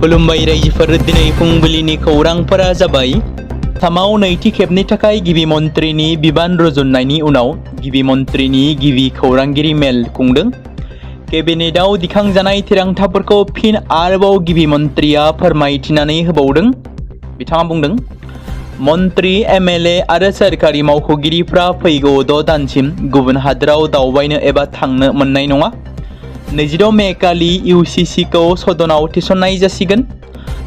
खुलुमबाय रायजोफोर दिनै फुंबिलिनि खौरांफोरा जाबाय आसामाव नैथि खेबनि थाखाय गिबि मन्थ्रिनि बिबान रुजुननायनि उनाव गिबि मन्थ्रिनि गिबि खौरांगिरि मेल खुंदों। केबिनेटआव दिखांजानाय थिरांथाफोरखौ फिन आरोबाव गिबि मन्थ्रिया फोरमायथिनानै होबावदों। बिथाङा बुंदों, मन्थ्रि एमएलए आरो सोरखारि मावख'गिरिफ्रा फैगौ 6 दानसिम गुबुन हादोराव दावबायनो एबा थांनो मोननाय नङा। 26 मे खालि इउसिसिखौ सदनाव थिसननाय जासिगोन।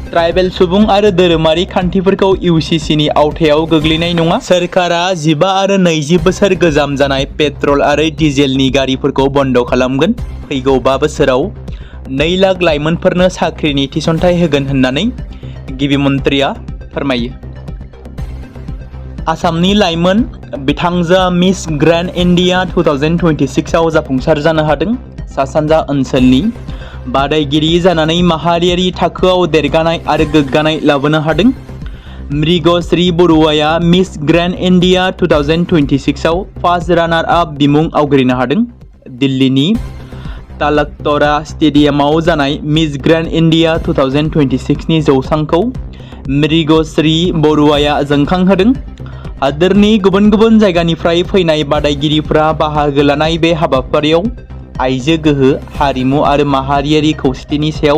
ट्राइबेल सुबुं आरो धोरोमारि खान्थिफोरखौ इउसिसिनि आवथायाव गोग्लैनाय नङा। सोरखारा 15 आरो 20 बोसोर गोजाम जानाय पेट्रल आरो डिजेलनि गारिफोरखौ बन्द खालामगोन। फैगौ 5 बोसोराव 2 लाख लाइमोनफोरनो साख्रिनि थिसनथाइ होगोन होननानै गिबि मन्थ्रिया फोरमायो। आसामनि लाइमोन बिथांजोआ मिस ग्रेन्ड इन्डिया 2026 आव जाफुंसार जानो हादों। सा-सानजा ओनसोलनि बादायगिरि जानानै माहारियारि थाखोआव देरगानाय आरो गोग्गानाय लाबोनो हादों। मृगश्री बरुवाया मिस ग्रेन्ड इन्डिया 2026 आव फार्स्ट रानार आप बिमुं आवग्रिनो हादों। दिल्लीनि तालकतरा स्टेडियामाव जानाय मिस ग्रेन्ड इन्डिया 2026 नि जौसांखौ मृगश्री बरुवाया जंखांहोदों। हादोरनि गुबुन गुबुन जायगानिफ्राय फैनाय बादायगिरिफोरा बाहागो लानाय बे हाबाफारियाव आइजो गोहो, हारिमु आरो माहारियारि खौसेथिनि सायाव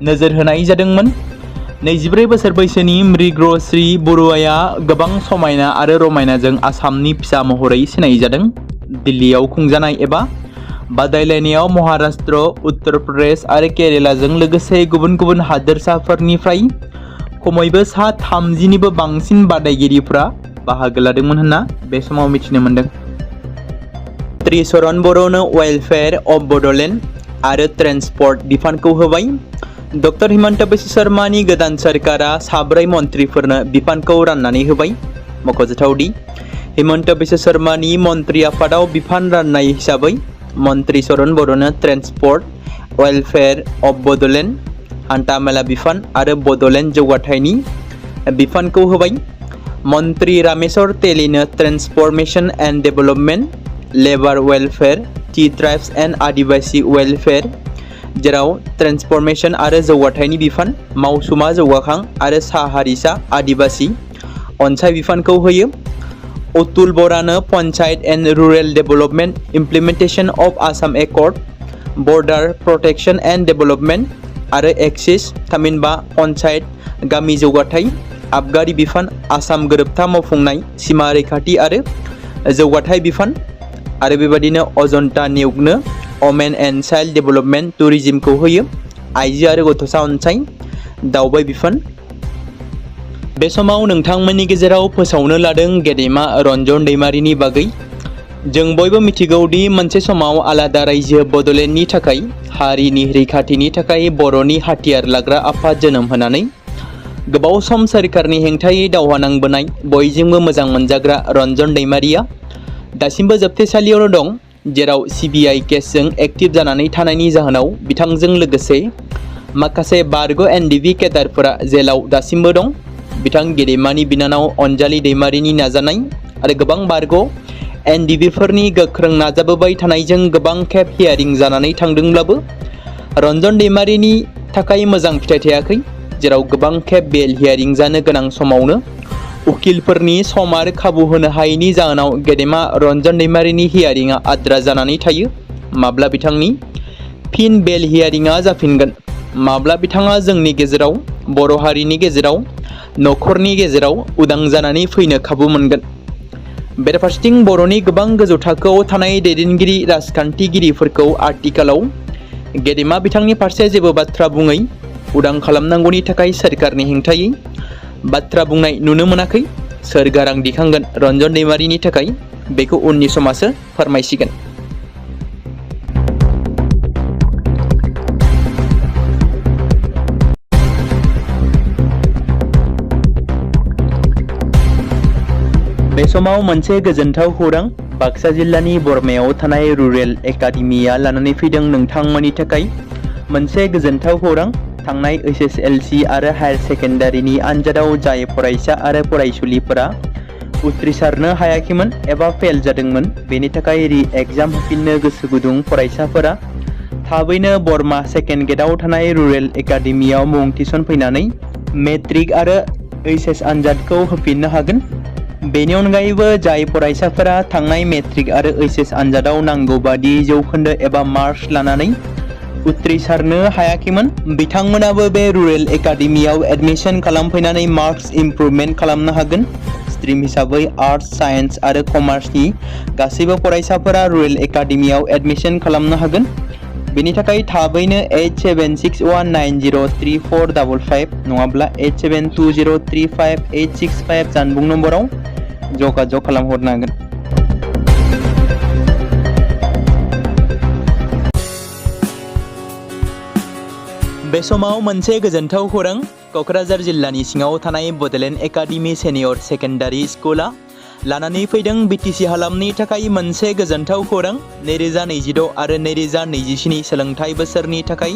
नोजोर होनाय जादोंमोन। 24 बोसोर बैसोनि मृगश्री बरुवाया गोबां समायना आरो रमायनाजों आसामनि फिसा महरै सिनायजादों। दिल्लीयाव खुंजानाय एबा बादायलायनायाव महाराष्ट्र, उत्तर प्रदेश आरो केरेलाजों लोगोसे गुबुन गुबुन हादोरसाफोरनिफ्राय खमैबो सा 30निबो बांसिन बादायगिरिफ्रा बाहागो लादोंमोन होनना बे समाव मिथिनो मोन्दों। त्रिचरण बर'नो वेलफेयार अफ बड'लेण्ड आरो ट्रेन्सपर्ट बिफानखौ होबाय। डक्टर हिमन्त बिश्व शर्मानि गोदान सोरखारा 4 मन्थ्रिफोरनो बिफानखौ राननानै होबाय। मख'जाथावदि हिमन्त बिश्व शर्मानि मन्थ्रि आफादाव बिफान राननाय हिसाबै मन्थ्रि चरण बर'नो ट्रेन्सपर्ट, वेलफेयार अफ बड'लेण्ड, हान्थामेला बिफान आरो बड'लेण्ड जौगाथायनि बिफानखौ होबाय। मन्थ्रि रामेश्वर तेलीनो transformation and development, labour welfare, tea tribes and Adivasi welfare, जेराव ट्रेन्सफरमेशन आरो जौगाथायनि बिफान, मावसुमा जौगाखां आरो सा हारिसा आदिबासी अनसाय बिफानखौ होयो। अतुल बरानो panchayat and rural development implementation of Assam accord, border protection and development आरो एक्सिस थामहिनबा पन्चायत गामि जौगाथाय आबगारि बिफान, आसाम गोरोबथा मावफुंनाय, सिमा रैखाथि आरो जौगाथाय बिफान आरो बेबादिनो अजन्ता नियुगनो वमेन एन्ड चाइल्ड डेभेलपमेन्ट टुरिज्मखौ होयो। आइजो आरो गथ'सा अनसाय दावबाय बिफान। बे समाव नोंथांमोननि गेजेराव फोसावनो लादों गेदेमा रन्जन दैमारिनि बागै। जों बयबो मिथिगौदि मोनसे समाव आलादा रायजो बड'लेण्डनि थाखाय हारिनि रैखाथिनि थाखाय बर'नि हाथियार लाग्रा आफाद जोनोम होनानै गोबाव सम सोरखारनि हेंथायै दावहा नांबोनाय बयजोंबो मोजां मोनजाग्रा रन्जन दैमारिया दासिमबो जोबथेसालियावनो दं, जेराव सिबिआइ केसजों एक्टिभ जानानै थानायनि जाहोनाव बिथांजों लोगोसे माखासे बारग' एनडिबि केडारफोरा जेलाव दासिमबो दं। बिथां गेदेमानि बिनानाव अनजालि दैमारिनि नाजानाय आरो गोबां बारग' एनडिबिफोरनि गोख्रों नाजाबोबाय थानायजों गोबां खेब हियारिं जानानै थांदोंब्लाबो रन्जन दैमारिनि थाखाय मोजां फिथाइ थायाखै, जेराव गोबां खेब बेल हियारिं जानो गोनां समावनो उकिलफोरनि सम आरो खाबु होनो हायैनि जाहोनाव गेदेमा रन्जन दैमारिनि हियारिंआ आद्रा जानानै थायो। माब्ला बिथांनि फिन बेल हियारिंआ जाफिनगोन, माब्ला बिथाङा जोंनि गेजेराव, बर' हारिनि गेजेराव, न'खरनि गेजेराव उदां जानानै फैनो खाबु मोनगोन। बेराफारसेथिं बर'नि गोबां गोजौ थाखोआव थानाय दैदेनगिरि राजखान्थिगिरिफोरखौ आथिखालाव गेदेमा बिथांनि फारसे जेबो बाथ्रा बुङै उदां खालामनांगौनि थाखाय सोरखारनि हेंथायै बाथ्रा बुंनाय नुनो मोनाखै। सोर गारां दिखांगोन रन्जन दैमारिनि थाखाय बेखौ उननि समासो फोरमायसिगोन। बे समाव मोनसे गोजोनथाव खौरां बाक्सा जिल्लानि बरमायाव थानाय रुरेल एकाडेमिया लानानै फैदों नोंथांमोननि थाखाय मोनसे गोजोनथाव खौरां। थांनाय एसएसएलसी आरो हायर सेकेन्डारिनि आनजादाव जाय फरायसा आरो फरायसुलिफोरा उथ्रिसारनो हायाखैमोन एबा फेल जादोंमोन, बेनि थाखाय रि एग्जाम होफिननो गोसो गुदुं फरायसाफोरा थाबैनो बरमा सेकेन्ड गेटआव थानाय रुरेल एकाडेमियाव मुं थिसनफैनानै मेट्रिक आरो एचएस आनजादखौ होफिननो हागोन। बेनि अनगायैबो जाय फरायसाफोरा थांनाय मेट्रिक आरो एचएस आनजादाव नांगौ बादि जौखोन्दो एबा मार्क्स लानानै उथ्रिसारनो हायाखैमोन, बिथांमोनाबो बे रुरेल एकाडेमियाव एडमिशन खालामफैनानै मार्क्स इमप्रुभमेन्ट खालामनो हागोन। स्ट्रिम हिसाबै आर्ट्स, साइन्स आरो कमार्सनि गासैबो फरायसाफोरा रुरेल एकाडेमियाव एडमिशन खालामनो हागोन। बेनि थाखाय थाबैनो 8761903455 नङाब्ला 87203585 जानबुं नम्बराव जगाजग खालामहरनो हागोन। बे समाव मोनसे गोजोनथाव खौरां। क'क्राझार जिल्लानि सिङाव थानाय बड'लेण्ड एकाडेमि सेनियर सेकेन्डारि स्कुला लानानै फैदों बिटिसि हालामनि थाखाय मोनसे गोजोनथाव खौरां। 2026 आरो 2027 सोलोंथाइ बोसोरनि थाखाय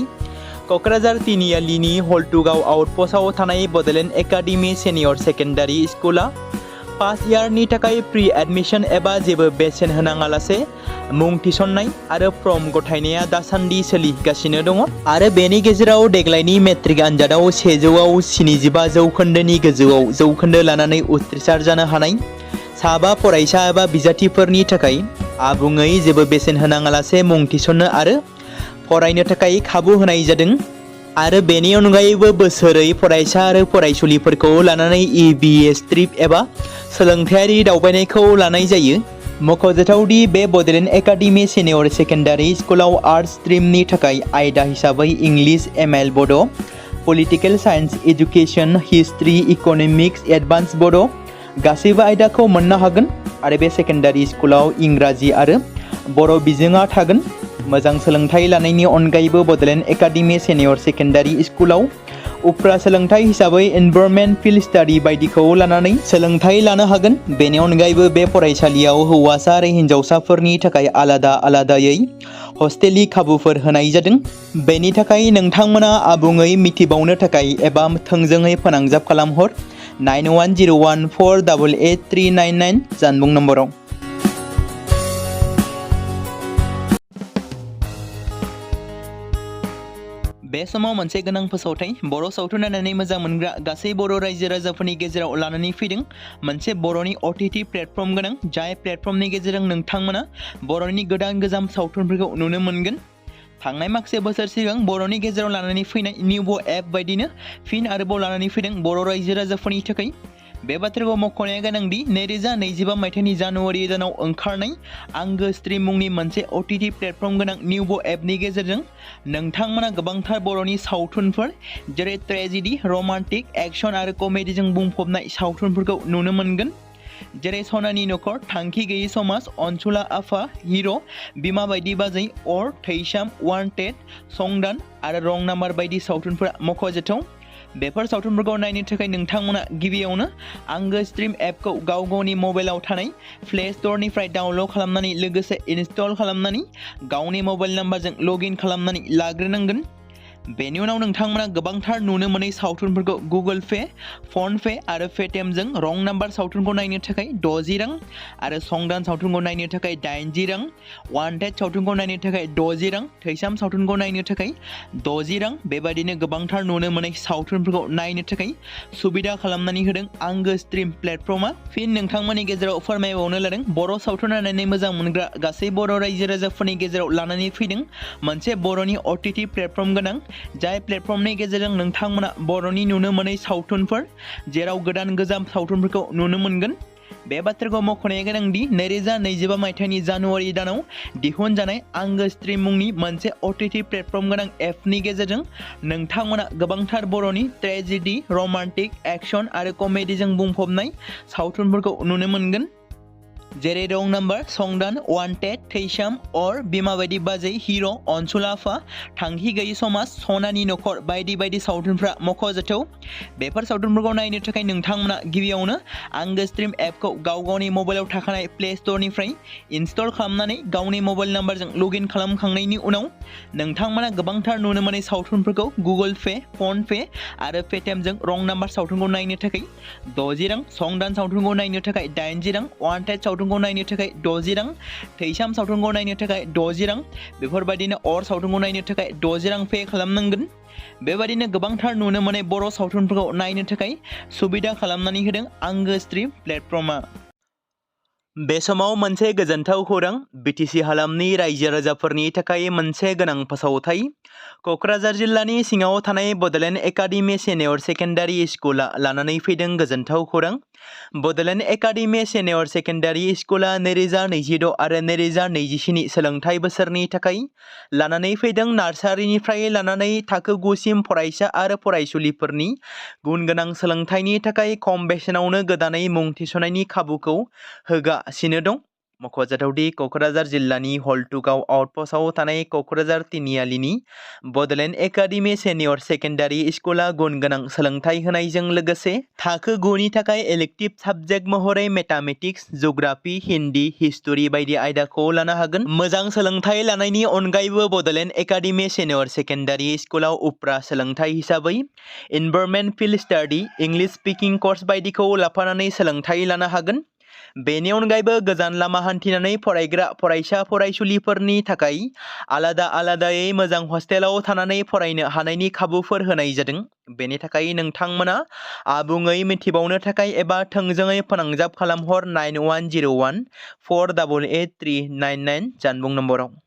क'क्राझार तिनिआलिनि हल्टुगाव आउटपस्टआव थानाय बड'लेण्ड एकाडेमि सेनियर सेकेन्डारि स्कुला फार्स्ट इयारनि थाखाय प्रि एडमिशन एबा जेबो बेसेन होनाङालासे मुं थिसननाय आरो फर्म गथायनाया दासान्दि सोलिगासिनो दङ आरो बेनि गेजेराव देग्लायनि मेट्रिक आनजादाव 100आव 75 जौखोन्दोनि गोजौआव जौखोन्दो लानानै उथ्रिसार जानो हानाय साबा फरायसा एबा बिजाथिफोरनि थाखाय आबुङै जेबो बेसेन होनाङालासे मुं थिसननो आरो फरायनो थाखाय खाबु होनाय जादों आरो बेनि अनगायैबो बोसोरै फरायसा आरो फरायसुलिफोरखौ लानानै EBS ट्रिप एबा सोलोंथायारि दावबायनायखौ लानाय जायो। मख'जाथावदि बे बड'लेण्ड एकाडेमि सेनियर सेकेन्डारि स्कुलाव आर्ट्स स्ट्रिमनि थाखाय आयदा हिसाबै इंलिश, ML बड', political science, education, history, economics, advance बड' गासैबो आयदाखौ मोननो हागोन आरो बे सेकेन्डारि स्कुलाव इंराजि आरो बर' बिजोङा थागोन। मोजां सोलोंथाइ लानायनि अनगायैबो बड'लेण्ड एकाडेमि सेनियर सेकेन्डारि स्कुलाव उफ्रा सोलोंथाइ हिसाबै एनभायरनमेन्ट, फिल्ड स्टाडि बायदिखौ लानानै सोलोंथाइ लानो हागोन। बेनि अनगायैबो बे फरायसालियाव हौवासा आरो हिन्जावसाफोरनि थाखाय आलादा आलादायै हस्टेलनि खाबुफोर होनाय जादों। बेनि थाखाय नोंथांमोना आबुङै मिथिबावनो थाखाय एबा थोंजोङै फोनांजाब खालामहर 9101488399 जानबुं नम्बराव। बे समाव मोनसे गोनां फोसावथाय बर' सावथुन नायनानै मोजां मोनग्रा गासै बर' रायजो राजाफोरनि गेजेराव लानानै फैदों मोनसे बर'नि OTT प्लेटफर्म गोनां, जाय प्लेटफर्मनि गेजेरजों नोंथांमोना बर'नि गोदान गोजाम सावथुनफोरखौ नुनो मोनगोन। थांनाय माखासे बोसोर सिगां बर'नि गेजेराव लानानै फैनाय निउबो एप बायदिनो फिन आरोबाव लानानै फैदों बर' रायजो राजाफोरनि थाखाय। बे बाथ्राखौ मख'नाया गोनांदि 2025 मायथाइनि जानुवारि दानाव ओंखारनाय आंगो स्ट्रिम मुंनि मोनसे OTT प्लेटफर्म गोनां निउबो एपनि गेजेरजों नोंथांमोना गोबांथार बर'नि सावथुनफोर जेरै ट्रेजेडि, रमान्टिक, एक्सन आरो कमेडिजों बुंफबनाय सावथुनफोरखौ नुनो मोनगोन। जेरै सनानि नखर, थांखि गैयै समाज, अनसुला आफा, हिर', बिमा बायदि बाजै, अर, थैसाम, वान्टेड, संदान आरो रं नाम्बार बायदि सावथुनफोरा मख'जाथाव। बेफोर सावथुनफोरखौ नायनो थाखाय नोंथांमोना गिबियावनो आंगो स्ट्रिम एपखौ गाव गावनि मबाइलाव थानाय प्ले स्ट'रनिफ्राय डाउनल'ड खालामनानै लोगोसे इनस्टल खालामनानै गावनि मबाइल नाम्बारजों लगइन खालामनानै लाग्रोनांगोन। बेनि उनाव नोंथांमोना गोबांथार नुनो मोनै सावथुनफोरखौ गुगोल पे, फन पे आरो पेटिएमजों रं नाम्बार सावथुनखौ नायनो थाखाय 60 रां आरो संदान सावथुनखौ नायनो थाखाय 80 रां, वान्टेड सावथुनखौ नायनो थाखाय 60 रां, थैसाम सावथुनखौ नायनो थाखाय 60 रां बेबायदिनो गोबांथार नुनो मोनै सावथुनफोरखौ नायनो थाखाय सुबिदा खालामनानै होदों आंगो स्ट्रिम प्लेटफर्मा। फिन नोंथांमोननि गेजेराव फोरमायबावनो लादों बर' सावथुन नायनानै मोजां मोनग्रा गासै बर' रायजो राजाफोरनि गेजेराव लानानै फैदों मोनसे बर'नि OTT प्लेटफर्म गोनां, जाय प्लेटफर्मनि गेजेरजों नोंथांमोना बर'नि नुनो मोनै सावथुनफोर जेराव गोदान गोजाम सावथुनफोरखौ नुनो मोनगोन। बे बाथ्राखौ मख'नाया गोनांदि 2025 मायथाइनि जानुवारि दानाव दिहुनजानाय आंगो स्ट्रिम मुंनि मोनसे OTT प्लेटफर्म गोनां एपनि गेजेरजों नोंथांमोना गोबांथार बर'नि ट्रेजेडि, रमान्टिक, एक्सन आरो कमेडिजों बुंफबनाय सावथुनफोरखौ नुनो मोनगोन। जेरै रं नाम्बार, संदान, वान्टेड, थैसाम, अर, बिमा बायदि बाजै, हिर', अनसुला आफा, थांखि गैयै समाज, सनानि नखर बायदि बायदि सावथुनफ्रा मख'जाथाव। बेफोर सावथुनफोरखौ नायनो थाखाय नोंथांमोना गिबियावनो आंगो स्ट्रिम एपखौ गाव गावनि मबाइलाव थाखानाय प्ले स्ट'रनिफ्राय इनस्टल खालामनानै गावनि मबाइल नाम्बारजों लगइन खालामखांनायनि उनाव नोंथांमोना गोबांथार नुनो मोनै सावथुनफोरखौ गुगोल पे, फन पे आरो पेटिएमजों रं नाम्बार सावथुनखौ नायनो थाखाय 60 रां, संदान सावथुनखौ नायनो थाखाय 80 रां, वान्टेड सावथुन सावथुनखौ नायनो थाखाय 60 रां, थैसाम सावथुनखौ नायनो थाखाय 60 रां, बेफोरबायदिनो अर सावथुनखौ नायनो थाखाय 60 रां पे खालामनांगोन। बेबायदिनो गोबांथार नुनो मोननाय बर' सावथुनफोरखौ नायनो थाखाय सुबिदा खालामनानै होदों आंगो स्ट्रिम प्लेटफर्मा। बे समाव मोनसे गोजोनथाव खौरां, बिटिसि हालामनि रायजो राजाफोरनि थाखाय मोनसे गोनां फोसावथाय। क'क्राझार जिल्लानि सिङाव थानाय बड'लेण्ड एकाडेमि सिनियर सेकेन्डारि स्कुला लानानै फैदों गोजोनथाव खौरां। बड'लेण्ड एकाडेमि सिनियर सेकेन्डारि स्कुला 2026 आरो 2027 सोलोंथाइ बोसोरनि थाखाय लानानै फैदों नार्सारिनिफ्राय लानानै थाखो 9 सिम फरायसा आरो फरायसुलिफोरनि गुन गोनां सोलोंथाइनि थाखाय खम बेसेनावनो गोदानै मुं थिसननायनि खाबुखौ होगासिनो दं। मख'जाथावदि क'क्राझार जिल्लानि हल्टुगाव आउटपस्टआव थानाय क'क्राझार तिनिआलिनि बड'लेण्ड एकाडेमि सिनियर सेकेन्डारि स्कुला गुन गोनां सोलोंथाइ होनायजों लोगोसे थाखो 9 नि थाखाय इलेक्टिभ साबजेक्ट महरै मेथामेटिक्स, जिअ'ग्राफि, हिन्दी, हिस्टरि बायदि आयदाखौ लानो हागोन। मोजां सोलोंथाइ लानायनि अनगायैबो बड'लेण्ड एकाडेमि सिनियर सेकेन्डारि स्कुलाव उफ्रा सोलोंथाइ हिसाबै environment field study, English speaking course बायदिखौ लाफानानै सोलोंथाइ लानो हागोन। बेनि अनगायैबो गोजान लामा हान्थिनानै फरायग्रा फरायसा फरायसुलिफोरनि थाखाय आलादा आलादायै मोजां हस्टेलाव थानानै फरायनो हानायनि खाबुफोर होनाय जादों। बेनि थाखाय नोंथांमोना आबुङै मिथिबावनो थाखाय एबा थोंजोङै फोनांजाब खालामहर 9101 488 399 जानबुं नम्बराव।